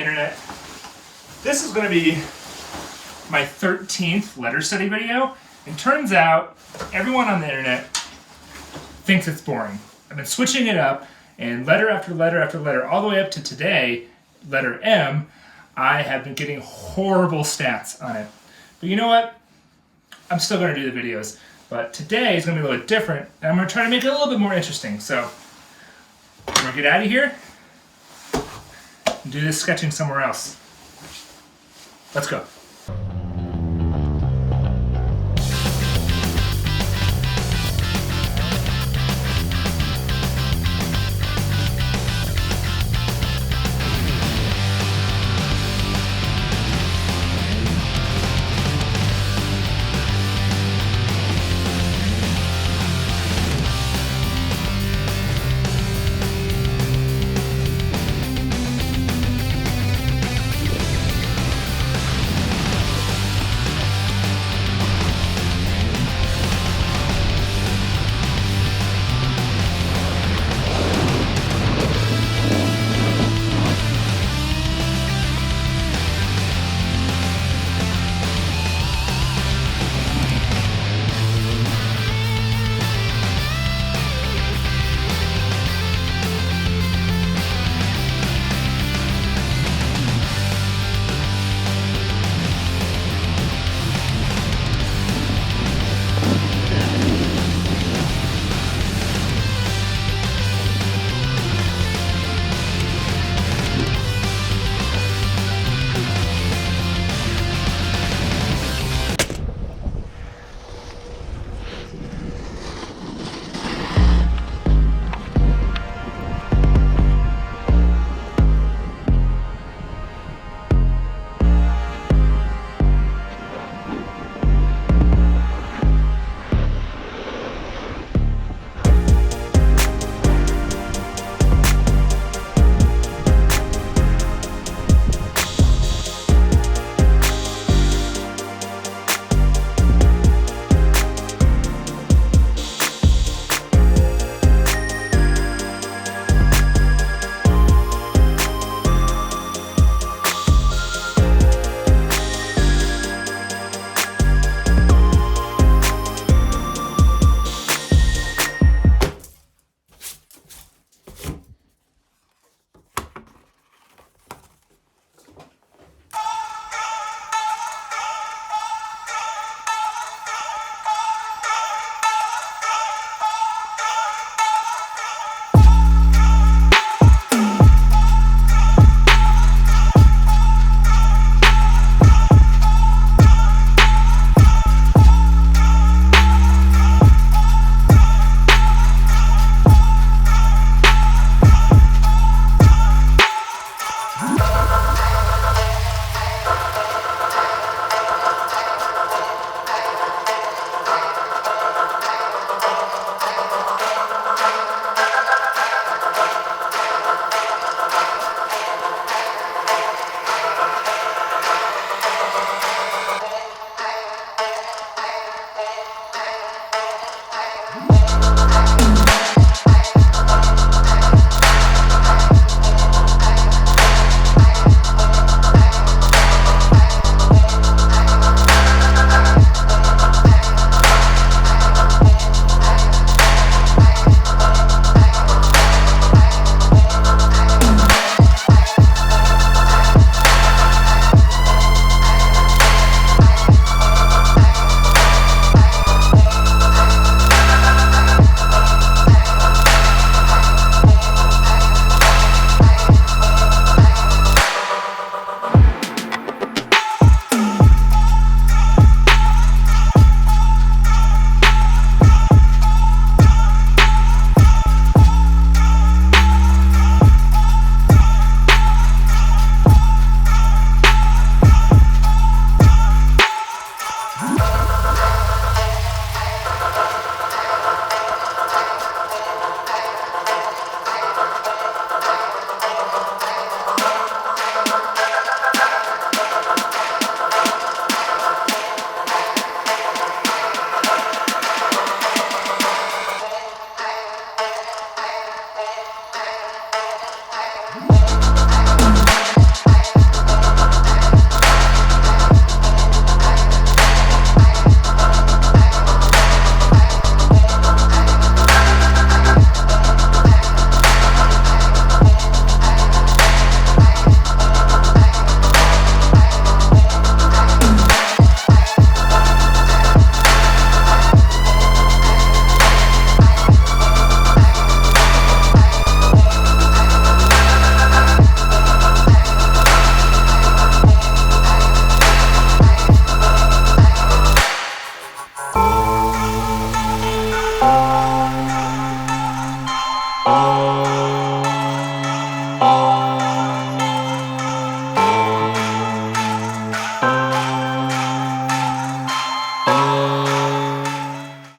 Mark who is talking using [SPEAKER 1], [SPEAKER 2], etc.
[SPEAKER 1] internet. This is going to be my 13th letter study video. And turns out everyone on the internet thinks it's boring. I've been switching it up, and letter after letter after letter, all the way up to today, letter M, I have been getting horrible stats on it. But you know what? I'm still going to do the videos. But today is going to be a little bit different, and I'm going to try to make it a little bit more interesting. So, I'm going to get out of here and do this sketching somewhere else. Let's go.